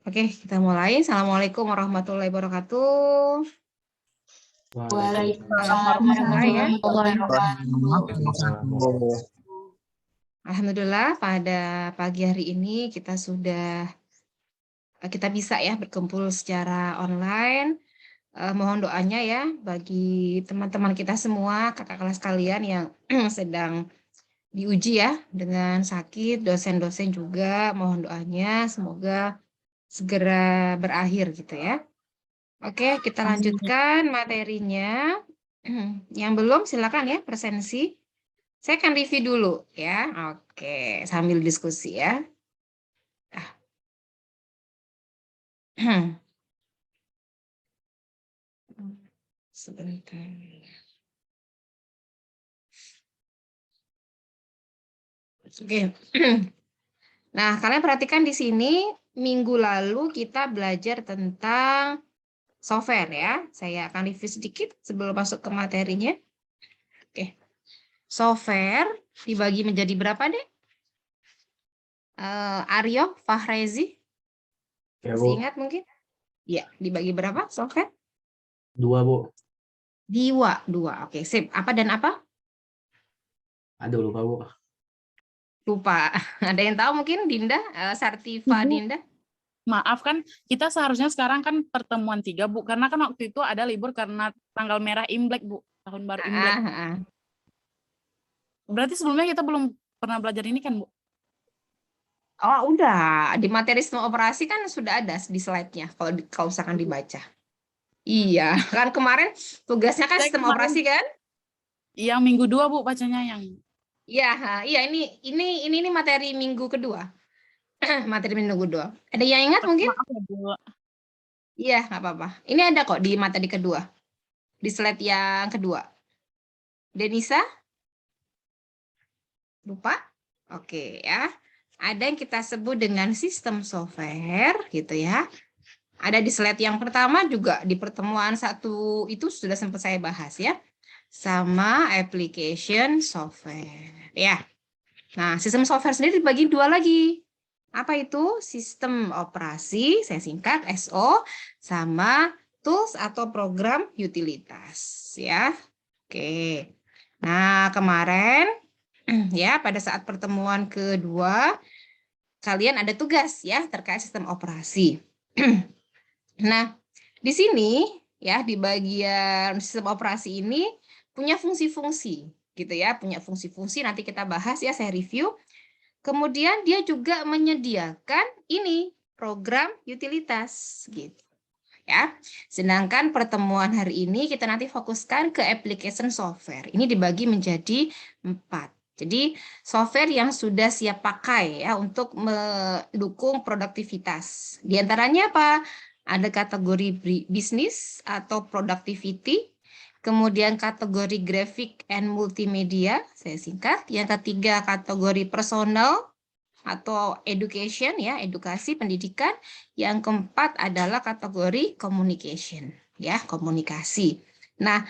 Oke, kita mulai. Assalamualaikum warahmatullahi wabarakatuh. Waalaikumsalam Ya. warahmatullahi wabarakatuh. Alhamdulillah pada pagi hari ini kita bisa ya berkumpul secara online. Mohon doanya ya bagi teman-teman kita semua, kakak kelas kalian yang sedang diuji ya dengan sakit, dosen-dosen juga mohon doanya semoga segera berakhir gitu ya. Oke, kita lanjutkan materinya. Yang belum silakan ya presensi. Saya akan review dulu ya. Oke, sambil diskusi ya. Sebentar. Oke. Nah, kalian perhatikan di sini minggu lalu kita belajar tentang software ya. Saya akan review sedikit sebelum masuk ke materinya. Oke. Software dibagi menjadi berapa deh? Aryo, Fahrezi? Ya, Masih Bu. ingat mungkin? Ya, dibagi berapa software? 2, Bu. Dua. Oke, sip. Apa dan apa? Aduh, lupa, Bu. Lupa. Ada yang tahu mungkin Dinda? Sartiva Ibu. Dinda? Maaf kan, kita seharusnya sekarang kan pertemuan 3, Bu. Karena kan waktu itu ada libur karena tanggal merah Imlek, Bu. Tahun baru Imlek. Berarti sebelumnya kita belum pernah belajar ini kan, Bu? Oh, udah. Di materi sistem operasi kan sudah ada di slide-nya kalau misalkan dibaca. Iya, kan kemarin tugasnya kan Saya sistem kemarin operasi kan? yang minggu 2, Bu, bacanya yang Iya, ini materi minggu kedua. Materi minggu kedua. Ada yang ingat mungkin? maaf ya, Bu. Iya, nggak apa-apa. Ini ada kok di materi kedua. Di slide yang kedua. Denisa? Lupa? Oke ya. Ada yang kita sebut dengan sistem software gitu ya. Ada di slide yang pertama juga di pertemuan satu itu sudah sempat saya bahas ya. Sama application software ya. Nah, sistem software sendiri dibagi dua lagi. Apa itu? Sistem operasi, saya singkat SO, sama tools atau program utilitas ya. Oke. Nah, kemarin ya pada saat pertemuan kedua kalian ada tugas ya terkait sistem operasi. Nah, di sini ya di bagian sistem operasi ini punya fungsi-fungsi gitu ya, punya fungsi-fungsi nanti kita bahas ya, saya review. Kemudian dia juga menyediakan ini program utilitas gitu ya. Sedangkan pertemuan hari ini kita nanti fokuskan ke application software. Ini dibagi menjadi 4. Jadi software yang sudah siap pakai ya untuk mendukung produktivitas. Di antaranya apa? Ada kategori bisnis atau productivity, kemudian kategori graphic and multimedia, saya singkat. Yang ketiga kategori personal atau education ya, edukasi pendidikan. Yang keempat adalah kategori communication ya, komunikasi. Nah,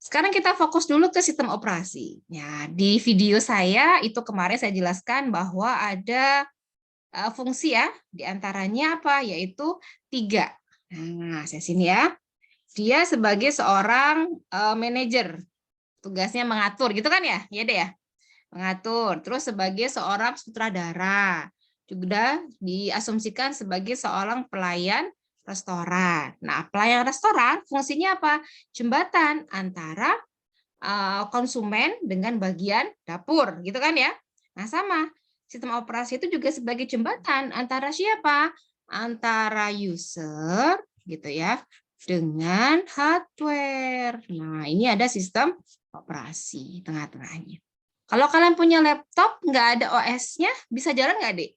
sekarang kita fokus dulu ke sistem operasi. Ya, di video saya itu kemarin saya jelaskan bahwa ada fungsi ya, diantaranya apa? Yaitu 3. Nah, saya sini ya. Dia sebagai seorang manajer, tugasnya mengatur, gitu kan ya? Ya deh ya, mengatur. Terus sebagai seorang sutradara, juga diasumsikan sebagai seorang pelayan restoran. Nah, pelayan restoran fungsinya apa? Jembatan antara konsumen dengan bagian dapur, gitu kan ya? Nah, sama. Sistem operasi itu juga sebagai jembatan antara siapa? Antara user, gitu ya, dengan hardware. Nah, ini ada sistem operasi tengah-tengahnya. Kalau kalian punya laptop, nggak ada OS-nya, bisa jalan nggak, Dek?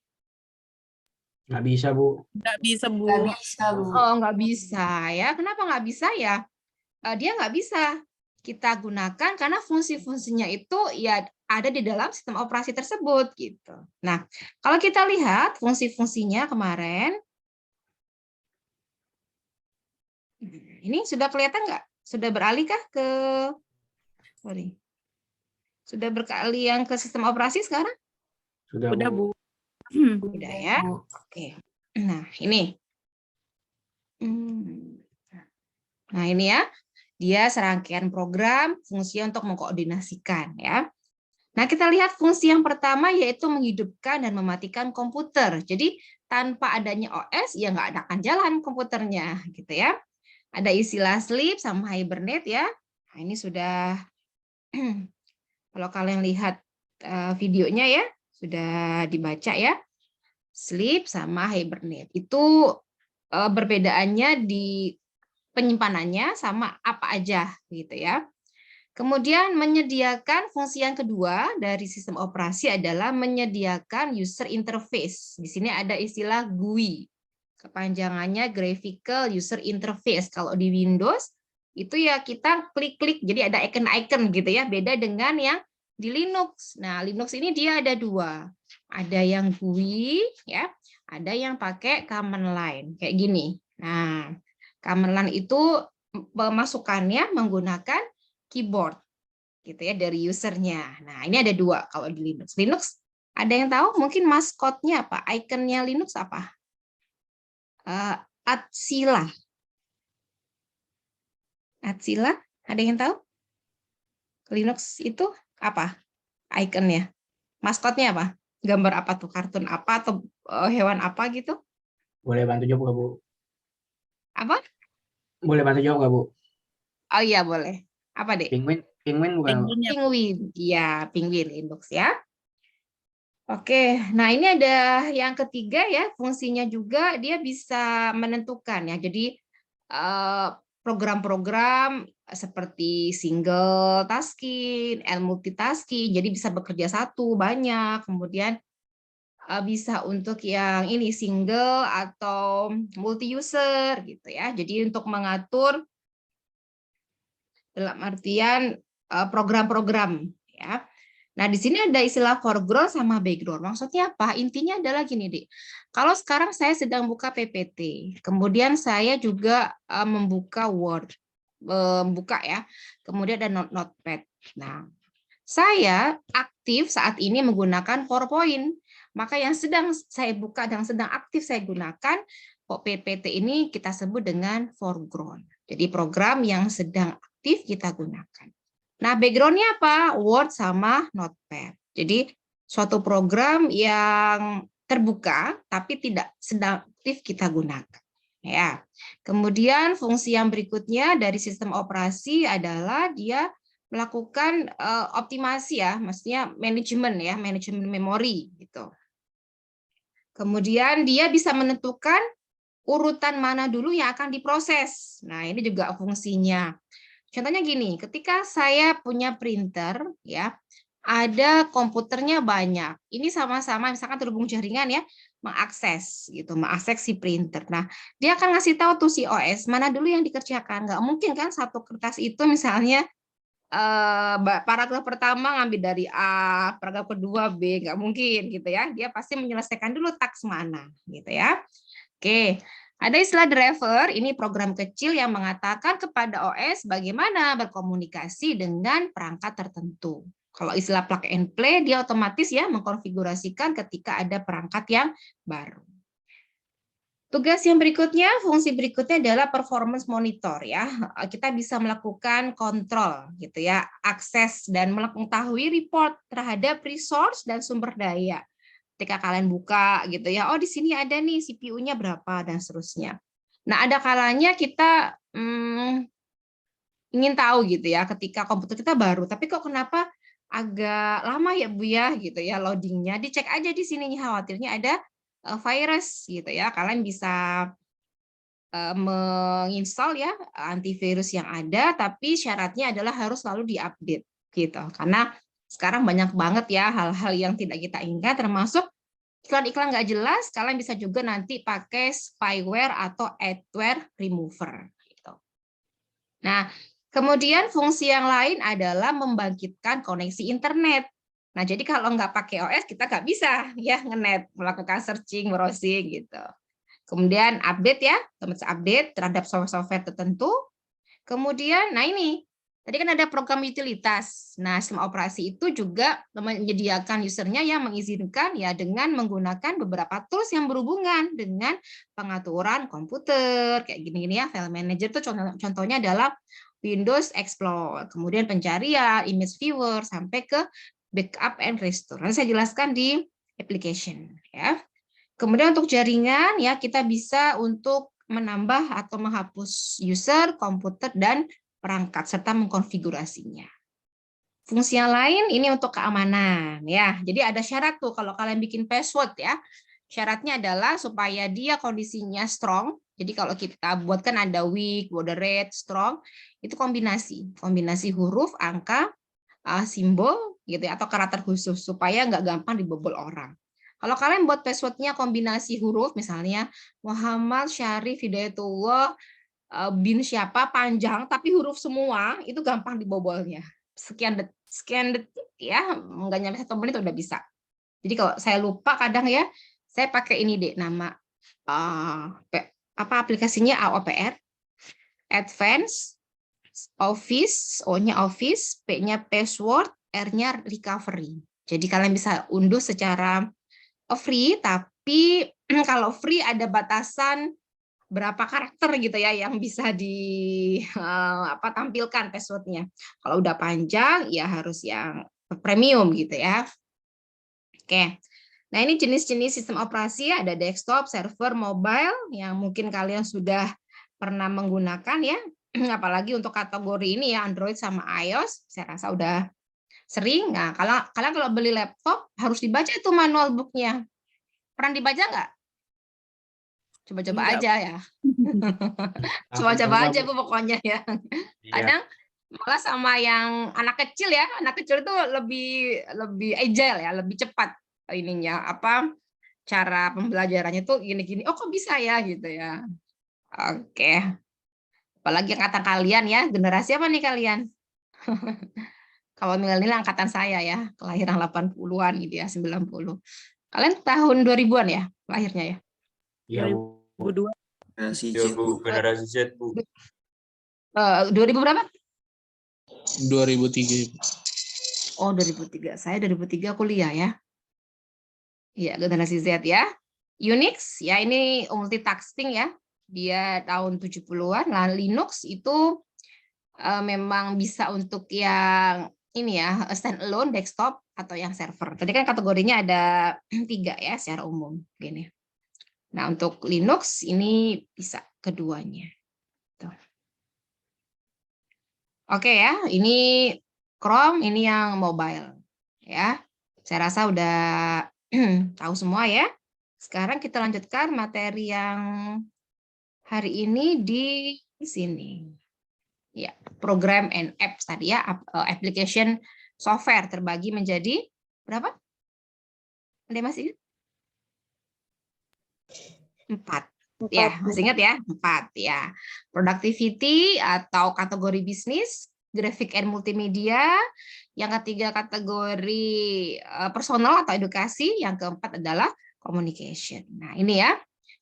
Nggak bisa, Bu. nggak bisa, Bu. Nggak bisa, Bu. Oh, nggak bisa ya. Kenapa nggak bisa ya? Dia nggak bisa kita gunakan karena fungsi-fungsinya itu ya ada di dalam sistem operasi tersebut gitu. Nah, kalau kita lihat fungsi-fungsinya kemarin, ini sudah kelihatan nggak? Sudah beralih kah ke, sorry, sudah beralih yang ke sistem operasi sekarang? Sudah, Udah, Bu. Bu. Udah ya. Oke. Nah, ini Nah, ini ya, dia serangkaian program fungsi untuk mengkoordinasikan ya. Nah, kita lihat fungsi yang pertama yaitu menghidupkan dan mematikan komputer. Jadi tanpa adanya OS ya nggak akan jalan komputernya gitu ya. Ada istilah sleep sama hibernate ya. Nah, ini sudah kalau kalian lihat videonya ya, sudah dibaca ya. Sleep sama hibernate. Itu perbedaannya di penyimpanannya sama apa aja gitu ya. Kemudian menyediakan fungsi yang kedua dari sistem operasi adalah menyediakan user interface. Di sini ada istilah GUI. Kepanjangannya Graphical User Interface. Kalau di Windows itu ya kita klik-klik, jadi ada icon-icon gitu ya. Beda dengan yang di Linux. Nah, Linux ini dia ada dua. Ada yang GUI ya, ada yang pakai command line kayak gini. Nah, command line itu pemasukannya menggunakan keyboard gitu ya dari usernya. Nah, ini ada dua kalau di Linux. Linux ada yang tahu mungkin maskotnya apa? Ikonnya Linux apa? Atsila. Atsila, ada yang tahu? Linux itu apa? Ikonnya. Maskotnya apa? Gambar apa tuh? Kartun apa atau hewan apa gitu? Boleh bantu jawab nggak, Bu? Apa? Boleh bantu jawab nggak, Bu? Oh iya, boleh. Apa, Dek? Penguin bukan, Bu? Penguin ya. Penguin. Iya, penguin Linux ya. Oke, nah ini ada yang ketiga ya, fungsinya juga dia bisa menentukan ya. Jadi program-program seperti single tasking, multitasking, jadi bisa bekerja satu banyak, kemudian bisa untuk yang ini single atau multi user gitu ya. Jadi untuk mengatur dalam artian program-program ya. Nah, di sini ada istilah foreground sama background. Maksudnya apa? Intinya adalah gini, Dik. Kalau sekarang saya sedang buka PPT, kemudian saya juga membuka Word, buka ya. Kemudian ada Notepad. Nah, saya aktif saat ini menggunakan PowerPoint. Maka yang sedang saya buka dan sedang aktif saya gunakan PPT ini kita sebut dengan foreground. Jadi program yang sedang aktif kita gunakan. Nah, background-nya apa? Word sama Notepad. Jadi suatu program yang terbuka tapi tidak sedang aktif kita gunakan. Ya. Kemudian fungsi yang berikutnya dari sistem operasi adalah dia melakukan optimasi ya, maksudnya manajemen memori gitu. Kemudian dia bisa menentukan urutan mana dulu yang akan diproses. Nah, ini juga fungsinya. Contohnya gini, ketika saya punya printer, ya, ada komputernya banyak. Ini sama-sama misalkan terhubung jaringan ya, mengakses si printer. Nah, dia akan ngasih tahu tuh si OS mana dulu yang dikerjakan. Nggak mungkin kan satu kertas itu misalnya paragraf pertama ngambil dari A, paragraf kedua B, nggak mungkin gitu ya. Dia pasti menyelesaikan dulu taks mana gitu ya. Oke. Ada istilah driver, ini program kecil yang mengatakan kepada OS bagaimana berkomunikasi dengan perangkat tertentu. Kalau istilah plug and play, dia otomatis ya mengkonfigurasikan ketika ada perangkat yang baru. Tugas yang berikutnya, fungsi berikutnya adalah performance monitor ya. Kita bisa melakukan kontrol gitu ya, akses dan mengetahui report terhadap resource dan sumber daya. Ketika kalian buka gitu ya, oh di sini ada nih CPU-nya berapa dan seterusnya. Nah, ada kalanya kita ingin tahu gitu ya, ketika komputer kita baru, tapi kok kenapa agak lama ya Bu ya gitu ya loadingnya. Dicek aja di sini, khawatirnya ada virus gitu ya. Kalian bisa menginstal ya antivirus yang ada, tapi syaratnya adalah harus selalu diupdate gitu. Karena sekarang banyak banget ya hal-hal yang tidak kita inginkan, termasuk iklan-iklan nggak jelas. Kalian bisa juga nanti pakai spyware atau adware remover. Gitu. Nah, kemudian fungsi yang lain adalah membangkitkan koneksi internet. Nah, jadi kalau nggak pakai OS kita nggak bisa ya nge-net, melakukan searching, browsing gitu. Kemudian update ya, otomatis update terhadap software tertentu. Kemudian, nah ini Tadi kan ada program utilitas. Nah, sistem operasi itu juga menyediakan usernya yang mengizinkan ya dengan menggunakan beberapa tools yang berhubungan dengan pengaturan komputer kayak gini-gini ya. File manager itu contohnya adalah Windows Explorer, kemudian pencarian, image viewer sampai ke backup and restore. Nanti saya jelaskan di application ya. Kemudian untuk jaringan ya kita bisa untuk menambah atau menghapus user, komputer dan perangkat serta mengkonfigurasinya. Fungsi yang lain ini untuk keamanan ya. Jadi ada syarat tuh kalau kalian bikin password ya. Syaratnya adalah supaya dia kondisinya strong. Jadi kalau kita buatkan ada weak, moderate, strong, itu kombinasi huruf, angka, simbol gitu ya, atau karakter khusus supaya nggak gampang dibobol orang. Kalau kalian buat passwordnya kombinasi huruf, misalnya Muhammad Syarif Hidayatullah bin siapa panjang tapi huruf semua, itu gampang dibobolnya. Sekian detik ya, nggak nyampe 1 menit udah bisa. Jadi kalau saya lupa kadang ya, saya pakai ini deh nama apa aplikasinya AOPR, Advance Office, O-nya Office, P-nya password, R-nya recovery. Jadi kalian bisa unduh secara free, tapi kalau free ada batasan berapa karakter gitu ya yang bisa tampilkan passwordnya. Kalau udah panjang ya harus yang premium gitu ya. Oke. Nah, ini jenis-jenis sistem operasi ada desktop, server, mobile yang mungkin kalian sudah pernah menggunakan ya. Apalagi untuk kategori ini ya Android sama iOS, saya rasa udah sering. Nah, kalau beli laptop harus dibaca itu manual booknya. Pernah dibaca nggak? Coba-coba aja ya. Coba-coba aja Bu pokoknya ya. Kadang malah sama yang anak kecil ya, anak kecil itu lebih agile ya, lebih cepat ininya cara pembelajarannya tuh gini-gini. Oh kok bisa ya gitu ya. Oke. Apalagi angkatan kalian ya, generasi apa nih kalian? Kalau milenial angkatan saya ya, kelahiran 80-an gitu ya, 90. Kalian tahun 2000-an ya lahirnya ya? Iya, Bu. 2002. Generasi Z, Bu. 2000 berapa? 2003. Oh, 2003. Saya 2003 kuliah ya. Iya, generasi Z ya. Unix, ya ini multitasking ya. Dia tahun 70-an. Nah, Linux itu memang bisa untuk yang ini ya, standalone desktop atau yang server. Tadi kan kategorinya ada 3 ya secara umum. Gini. Nah, untuk Linux ini bisa keduanya. Tuh. Oke ya, ini Chrome, ini yang mobile. Ya, saya rasa udah tahu semua ya. Sekarang kita lanjutkan materi yang hari ini di sini. Ya, program and apps tadi ya, application software terbagi menjadi berapa? Ada masih? 4. Ya, masih ingat ya? 4 ya. Productivity atau kategori bisnis, graphic and multimedia, yang ketiga kategori personal atau edukasi, yang keempat adalah communication. Nah, ini ya.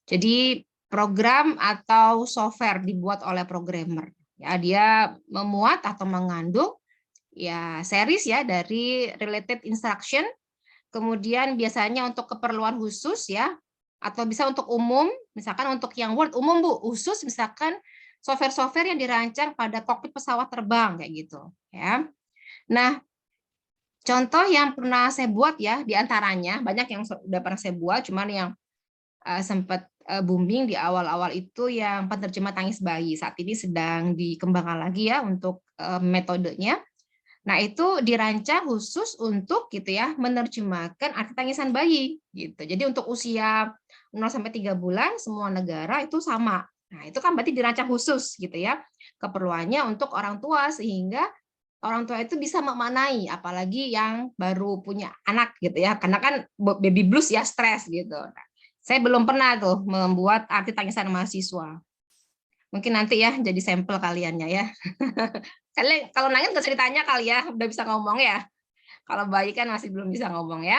Jadi program atau software dibuat oleh programmer. Ya, dia memuat atau mengandung ya series ya dari related instruction, kemudian biasanya untuk keperluan khusus ya, atau bisa untuk umum, misalkan untuk yang Word umum Bu, khusus misalkan software-software yang dirancang pada kokpit pesawat terbang kayak gitu ya. Nah, contoh yang pernah saya buat ya, diantaranya banyak yang sudah pernah saya buat, cuman yang sempat booming di awal-awal itu yang penerjemah tangis bayi. Saat ini sedang dikembangkan lagi ya untuk metodenya. Nah, itu dirancang khusus untuk gitu ya, menerjemahkan arti tangisan bayi gitu. Jadi untuk usia 0 sampai 3 bulan semua negara itu sama. Nah, itu kan berarti dirancang khusus gitu ya. Keperluannya untuk orang tua sehingga orang tua itu bisa memaknai apalagi yang baru punya anak gitu ya. Karena kan baby blues ya, stres gitu. Nah, saya belum pernah tuh membuat arti tangisan mahasiswa. Mungkin nanti ya jadi sampel kaliannya ya. Kalian kalau nangis nggak usah ditanya kali ya, udah bisa ngomong ya. Kalau bayi kan masih belum bisa ngomong ya.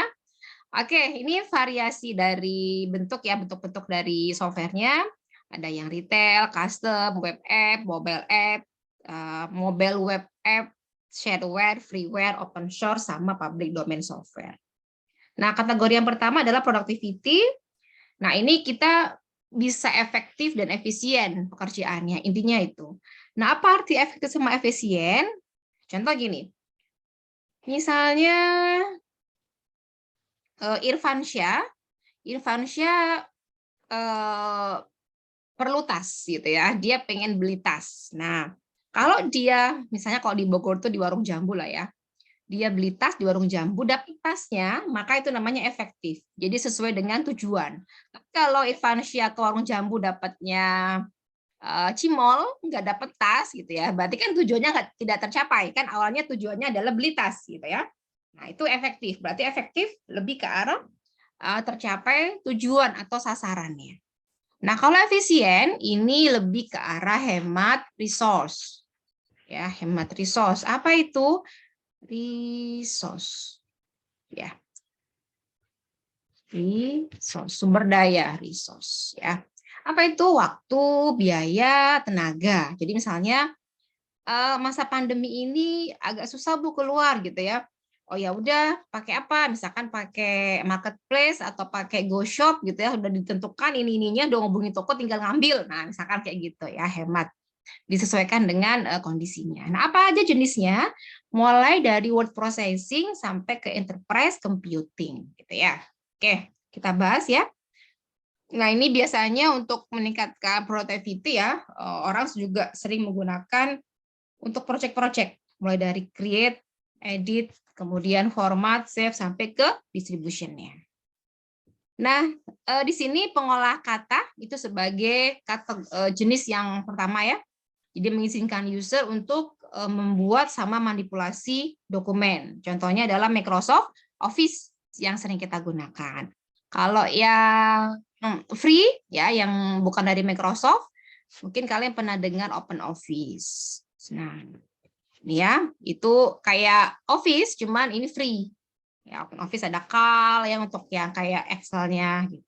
Oke, ini variasi dari bentuk ya, bentuk-bentuk dari softwarenya. Ada yang retail, custom, web app, mobile app, mobile web app, shareware, freeware, open source, sama public domain software. Nah, kategori yang pertama adalah productivity. Nah, ini kita bisa efektif dan efisien pekerjaannya, intinya itu. Nah, apa arti efektif sama efisien? Contoh gini, misalnya Irfansyah perlu tas gitu ya, dia pengen beli tas. Nah, kalau dia misalnya kalau di Bogor tuh di warung jambu lah ya, dia beli tas di warung jambu, dapet tasnya, maka itu namanya efektif. Jadi sesuai dengan tujuan. Kalau Irfansyah ke warung jambu dapatnya cimol, nggak dapet tas gitu ya, berarti kan tujuannya tidak tercapai. Kan awalnya tujuannya adalah beli tas gitu ya. Nah, itu efektif. Berarti efektif lebih ke arah tercapai tujuan atau sasarannya. Nah, kalau efisien ini lebih ke arah hemat resource. Ya, hemat resource. Apa itu? Resource. Ya. Resource, sumber daya, resource ya. Apa itu? Waktu, biaya, tenaga. Jadi misalnya masa pandemi ini agak susah Bu keluar gitu ya. Oh ya udah pakai apa? Misalkan pakai marketplace atau pakai GoShop gitu ya, sudah ditentukan ininya, udah ngubungi toko tinggal ngambil. Nah, misalkan kayak gitu ya, hemat. Disesuaikan dengan kondisinya. Nah, apa aja jenisnya? Mulai dari word processing sampai ke enterprise computing gitu ya. Oke, kita bahas ya. Nah, ini biasanya untuk meningkatkan productivity ya, orang juga sering menggunakan untuk project-project, mulai dari create, edit, kemudian format, save, sampai ke distribution-nya. Nah, di sini pengolah kata itu sebagai jenis yang pertama ya. Jadi mengizinkan user untuk membuat sama manipulasi dokumen. Contohnya adalah Microsoft Office yang sering kita gunakan. Kalau yang free ya, yang bukan dari Microsoft, mungkin kalian pernah dengar Open Office. Nah, ini ya, itu kayak Office, cuman ini free. Ya, Open Office ada Cal yang untuk yang kayak Excel-nya gitu.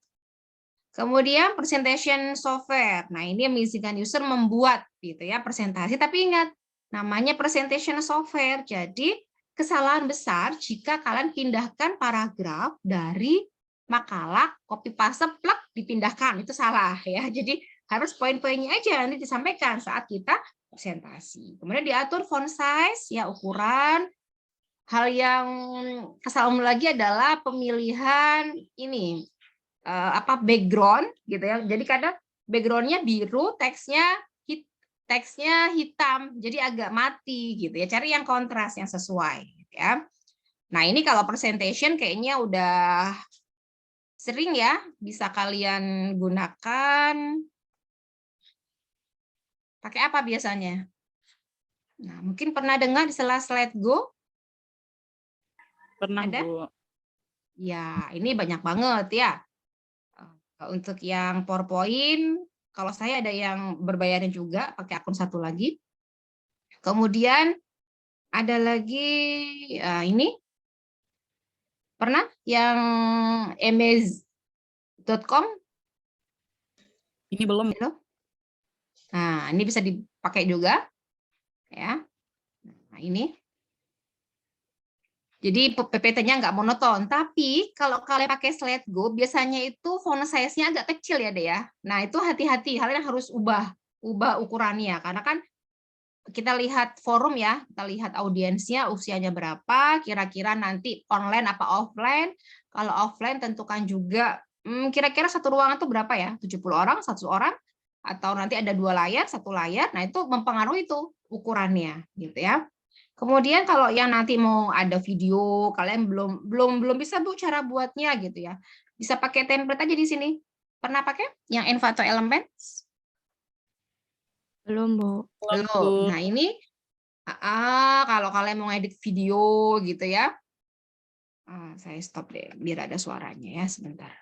Kemudian presentation software. Nah, ini yang mengizinkan user membuat gitu ya presentasi, tapi ingat namanya presentation software. Jadi kesalahan besar jika kalian pindahkan paragraf dari makalah, copy paste plug dipindahkan, itu salah ya. Jadi harus poin-poinnya aja nanti disampaikan saat kita presentasi. Kemudian diatur font size ya, ukuran. Hal yang kesalahan lagi adalah pemilihan ini background gitu ya. Jadi kadang backgroundnya biru, teksnya hitam, jadi agak mati gitu ya. Cari yang kontras yang sesuai gitu ya. Nah, ini kalau presentation kayaknya udah sering ya, bisa kalian gunakan. Pakai apa biasanya? Nah, mungkin pernah dengar di Slide Go? Pernah, Ada? Bu. Ya, ini banyak banget ya. Untuk yang PowerPoint, kalau saya ada yang berbayarnya juga, pakai akun satu lagi. Kemudian ada lagi ini, pernah yang emaze.com? Ini belum. Nah, ini bisa dipakai juga. Ya. Nah, ini. Jadi PPT-nya nggak monoton, tapi kalau kalian pakai Slide Go, biasanya itu font size-nya agak kecil ya, deh ya. Nah, itu hati-hati, kalian harus ubah ukurannya, karena kan kita lihat forum ya, kita lihat audiensnya, usianya berapa, kira-kira nanti online apa offline. Kalau offline tentukan juga kira-kira satu ruangan itu berapa ya, 70 orang, 100 orang, atau nanti ada 2 layar, 1 layar. Nah, itu mempengaruhi itu ukurannya gitu ya. Kemudian kalau yang nanti mau ada video, kalian belum bisa Bu cara buatnya gitu ya. Bisa pakai template aja di sini. Pernah pakai yang Envato Elements? Belum, Bu. Belum. Nah, ini kalau kalian mau edit video gitu ya. Saya stop deh biar ada suaranya ya sebentar.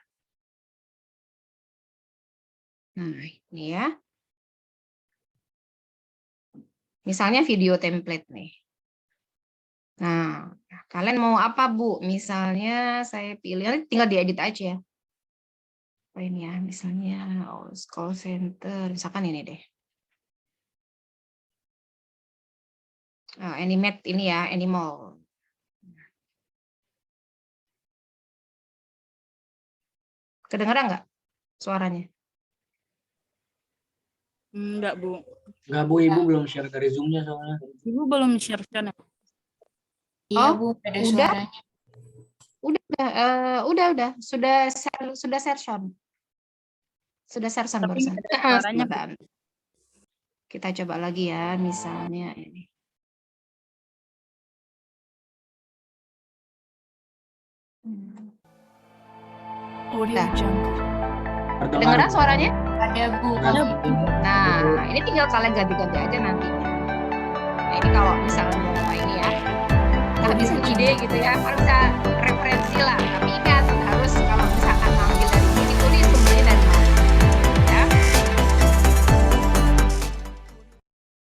Nah, ini ya. Misalnya video template nih. Nah, kalian mau apa, Bu? Misalnya saya pilih, tinggal diedit aja ya. Apa ini ya? Misalnya call center, misalkan ini deh. Animate ini ya, animal. Kedengeran nggak suaranya? Enggak, Bu. Enggak, Bu, Ibu belum share dari Zoom-nya soalnya. Ibu belum share-kan ya? Iya, Oh, Bu, ada udah? suaranya. Udah. Sudah share sound. Sudah share sound Tapi barusan. nggak ada suaranya, Bu. Sebentar. Kita coba lagi ya, misalnya ini. Audio Nah. Jungle. Kedengeran suaranya? Ada, Bu. Ada, Bu. Nah, ini tinggal kalian ganti-ganti aja nantinya. Nah, ini kalau misalnya mau ini ya, kehabisan ide gitu ya, harus bisa referensi lah. Tapi ingat, harus kalau misalkan ngambil dari sini, tulis sumbernya dari mana.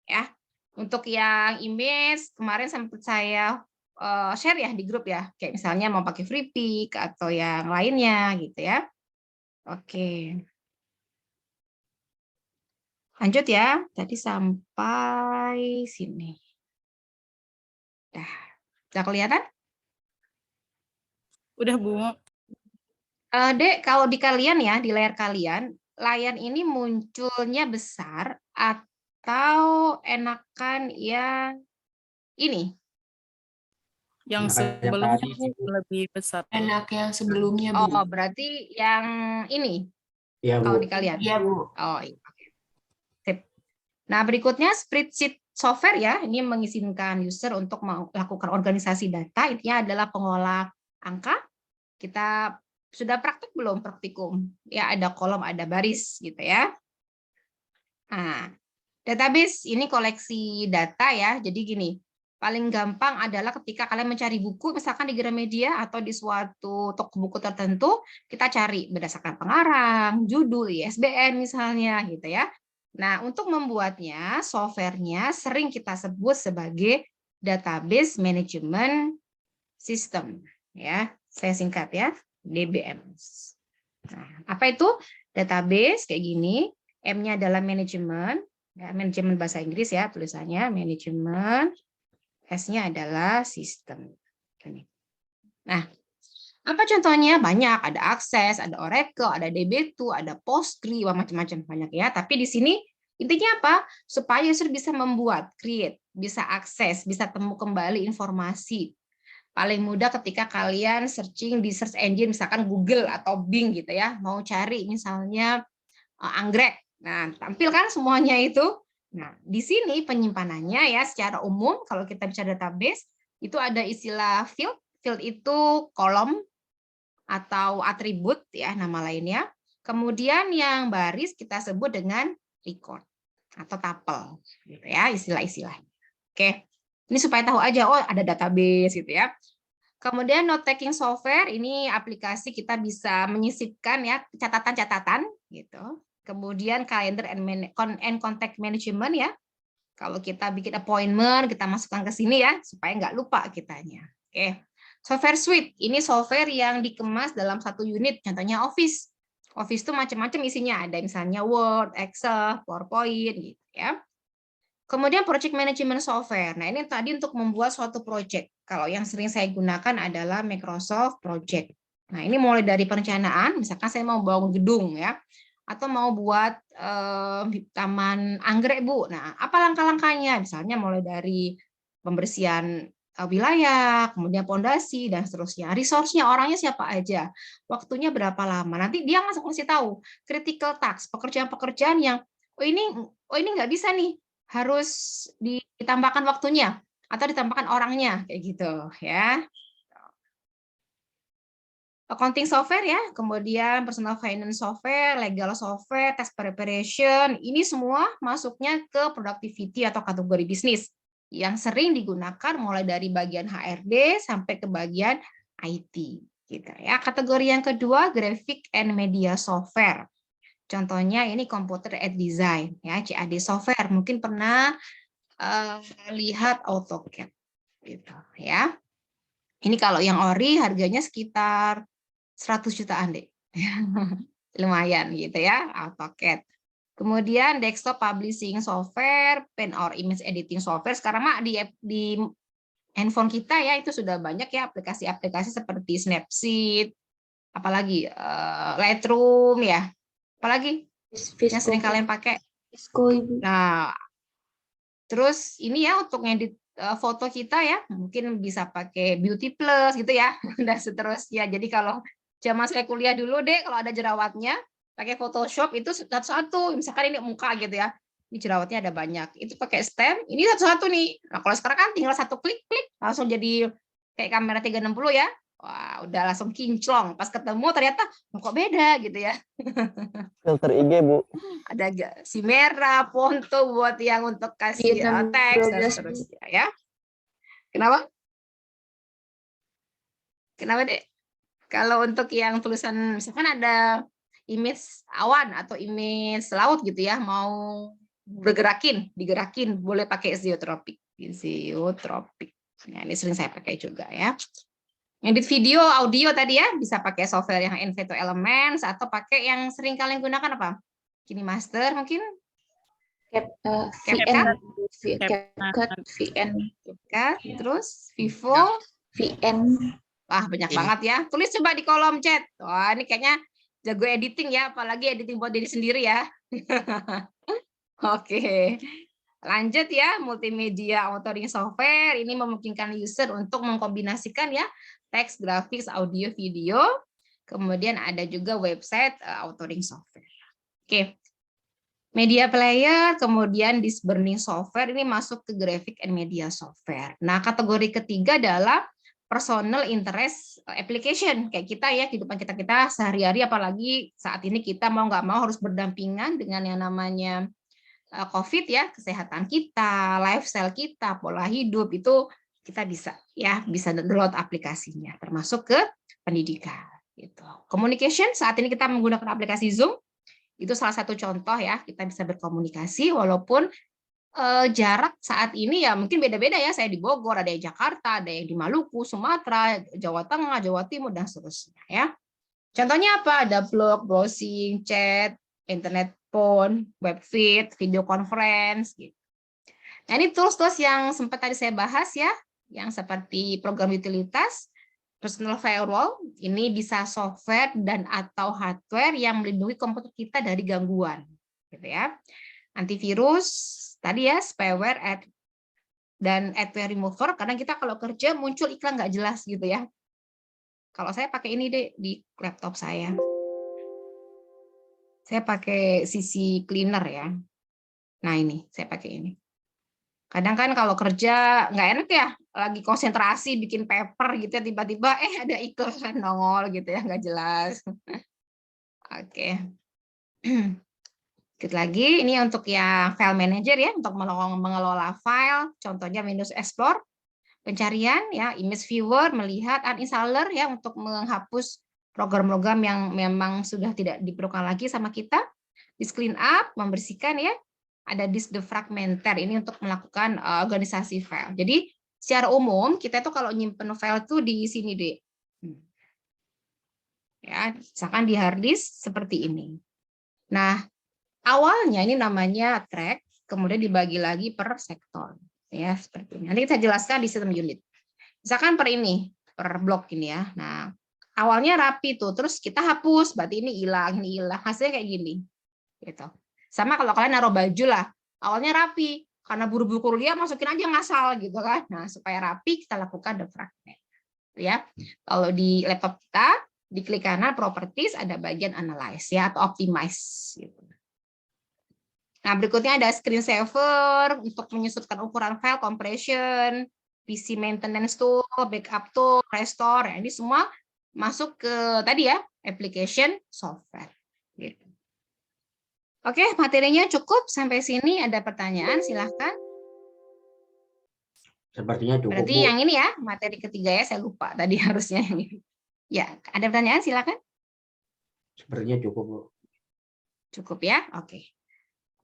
Ya, untuk yang image, kemarin sempat saya share ya di grup ya, kayak misalnya mau pakai free pick atau yang lainnya gitu ya. Oke. Lanjut ya, tadi sampai sini. Udah kelihatan? Udah, Bu. Dek, kalau di kalian ya, di layar kalian, layar ini munculnya besar atau enakan yang ini? Yang Enakan yang sebelumnya tadi Bu, sih, Bu. lebih besar. Enak yang sebelumnya, Bu. Oh, berarti yang ini Iya, kalau Bu. di kalian? Iya, Bu. Oh, iya. Oke. Sip. Nah, berikutnya spreadsheet software ya, ini mengizinkan user untuk melakukan organisasi data, intinya adalah pengolah angka. Kita sudah praktik belum praktikum? Ya, ada kolom, ada baris gitu ya. Nah, database ini koleksi data ya. Jadi gini, paling gampang adalah ketika kalian mencari buku, misalkan di Gramedia atau di suatu toko buku tertentu, kita cari berdasarkan pengarang, judul, ISBN misalnya gitu ya. Nah, untuk membuatnya, softwarenya sering kita sebut sebagai database management system ya. Saya singkat ya, DBMS. Nah, apa itu database kayak gini? M-nya adalah manajemen, ya, manajemen bahasa Inggris ya tulisannya manajemen. S-nya adalah sistem. Nah, apa contohnya? Banyak, ada Access, ada Oracle, ada DB2, ada Postgre, macam-macam banyak ya. Tapi di sini intinya apa? Supaya user bisa membuat, create, bisa akses, bisa temu kembali informasi. Paling mudah ketika kalian searching di search engine, misalkan Google atau Bing gitu ya, mau cari misalnya anggrek. Nah, tampil kan semuanya itu. Nah, di sini penyimpanannya ya secara umum kalau kita bicara database itu ada istilah field. Field itu kolom atau atribut ya nama lainnya. Kemudian yang baris kita sebut dengan record atau tuple gitu ya istilah-istilahnya. Oke. Ini supaya tahu aja oh ada database gitu ya. Kemudian note taking software ini aplikasi kita bisa menyisipkan ya catatan-catatan gitu. Kemudian calendar and contact management ya. Kalau kita bikin appointment kita masukkan ke sini ya supaya nggak lupa kitanya. Oke. Software suite ini software yang dikemas dalam satu unit. Contohnya Office. Office itu macam-macam isinya ada misalnya Word, Excel, PowerPoint gitu ya. Kemudian project management software. Nah, ini tadi untuk membuat suatu project. Kalau yang sering saya gunakan adalah Microsoft Project. Nah, ini mulai dari perencanaan, misalkan saya mau bangun gedung ya, atau mau buat taman anggrek, Bu. Nah, apa langkah-langkahnya? Misalnya mulai dari pembersihan wilayah, kemudian pondasi dan seterusnya. Resource-nya orangnya siapa aja, waktunya berapa lama. Nanti dia ngasih tahu critical task, pekerjaan-pekerjaan yang oh ini nggak bisa nih, harus ditambahkan waktunya atau ditambahkan orangnya kayak gitu ya. Accounting software ya, kemudian personal finance software, legal software, tax preparation, ini semua masuknya ke productivity atau kategori bisnis yang sering digunakan mulai dari bagian HRD sampai ke bagian IT gitu ya. Kategori yang kedua graphic and media software. Contohnya ini computer aid design ya, CAD software. Mungkin pernah lihat AutoCAD gitu ya. Ini kalau yang ori harganya sekitar 100 jutaan deh. Lumayan gitu ya, AutoCAD. Kemudian desktop publishing software, pen or image editing software. Sekarang mah di handphone kita ya itu sudah banyak ya aplikasi-aplikasi seperti Snapseed, apalagi Lightroom ya, apalagi yang sering kalian pakai. Nah, terus ini ya untuk ngedit foto kita ya, mungkin bisa pakai Beauty Plus gitu ya, dan seterusnya. Jadi kalau zaman saya kuliah dulu deh, kalau ada jerawatnya, pakai Photoshop itu satu-satu. Misalkan ini muka gitu ya, ini jerawatnya ada banyak. Itu pakai stem, ini satu-satu nih. Nah kalau sekarang kan tinggal satu klik-klik, langsung jadi kayak kamera 360 ya. Wah, udah langsung kinclong. Pas ketemu ternyata kok beda gitu ya. Filter IG, Bu. Ada si merah, Ponto buat yang untuk kasih teks dan seterusnya ya. Kenapa? Kenapa, Dek? Kalau untuk yang tulisan misalkan ada image awan atau image laut gitu ya, mau digerakin, boleh pakai Zoetropic. Nah, ini sering saya pakai juga ya. Edit video, audio tadi ya, bisa pakai software yang Envato Elements atau pakai yang sering kalian gunakan apa? KineMaster mungkin? CapCut, VN, terus Vivo, VN. wah banyak banget ya. Tulis coba di kolom chat. Wah ini kayaknya jago editing ya, apalagi editing buat diri sendiri ya. Oke. Lanjut ya, multimedia authoring software ini memungkinkan user untuk mengkombinasikan ya teks, grafis, audio, video. Kemudian ada juga website authoring software. Oke. Media player, kemudian disk burning software ini masuk ke graphic and media software. Nah, kategori ketiga adalah personal interest application. Kayak kita ya, kehidupan kita sehari-hari, apalagi saat ini kita mau nggak mau harus berdampingan dengan yang namanya COVID ya, kesehatan kita, lifestyle kita, pola hidup itu kita bisa download aplikasinya, termasuk ke pendidikan. Gitu. Communication saat ini kita menggunakan aplikasi Zoom, itu salah satu contoh ya kita bisa berkomunikasi walaupun jarak saat ini ya mungkin beda-beda ya. Saya di Bogor, ada yang Jakarta, ada yang di Maluku, Sumatera, Jawa Tengah, Jawa Timur dan seterusnya ya. Contohnya apa? Ada blog, browsing, chat, internet phone, web feed, video conference gitu. Nah, ini tools-tools yang sempat tadi saya bahas ya, yang seperti program utilitas, personal firewall, ini bisa software dan atau hardware yang melindungi komputer kita dari gangguan, gitu ya. Antivirus, tadi ya, spyware dan adware remover, karena kita kalau kerja muncul iklan nggak jelas gitu ya. Kalau saya pakai ini deh di laptop saya. Saya pakai CC cleaner ya. Nah ini, saya pakai ini. Kadang kan kalau kerja nggak enak ya, lagi konsentrasi bikin paper gitu ya, tiba-tiba ada iklan nongol gitu ya, nggak jelas. Oke. Sedikit lagi, ini untuk yang file manager ya, untuk mengelola file, contohnya Windows Explorer, pencarian ya, image viewer, melihat, uninstaller ya, untuk menghapus program-program yang memang sudah tidak diperlukan lagi sama kita, disk clean up, membersihkan ya, ada disk defragmenter, ini untuk melakukan organisasi file. Jadi secara umum kita itu kalau nyimpen file tuh di sini deh, ya, misalkan di hard disk seperti ini. Nah awalnya ini namanya track, kemudian dibagi lagi per sektor, ya seperti ini. Nanti kita jelaskan di sistem unit. Misalkan per blok ini ya. Nah awalnya rapi tuh, terus kita hapus, berarti ini hilang, hasilnya kayak gini, gitu. Sama kalau kalian naruh baju lah, awalnya rapi, karena buru-buru kuliah masukin aja ngasal gitu kan. Nah supaya rapi kita lakukan defragment, ya. Kalau di laptop kita di klik kanan properties ada bagian analyze ya atau optimize, gitu. Nah berikutnya ada screen saver untuk menyesuaikan ukuran file, compression, PC maintenance tool, backup tool, restore, ya, ini semua masuk ke tadi ya, application software. Gitu. Oke, materinya cukup sampai sini. Ada pertanyaan? Silahkan. Sepertinya cukup. Berarti Bu. yang ini ya, materi ketiga ya, saya lupa tadi harusnya yang ini. Ya, ada pertanyaan? Silahkan. Sepertinya cukup, Bu. Cukup ya, oke.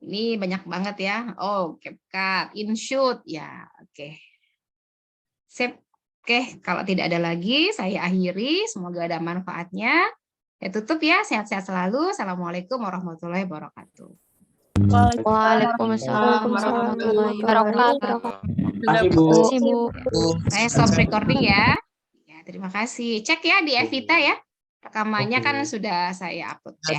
Ini banyak banget ya. Oh, CapCut, InShoot, ya, oke. Sip. Oke, kalau tidak ada lagi, saya akhiri. Semoga ada manfaatnya. Saya tutup ya, sehat-sehat selalu. Assalamualaikum warahmatullahi wabarakatuh. Waalaikumsalam warahmatullahi wabarakatuh. Makasih, Bu. Makasih, Bu. Saya stop recording ya. Ya, terima kasih. Cek ya di Evita ya. Rekamannya kan sudah saya upload ya.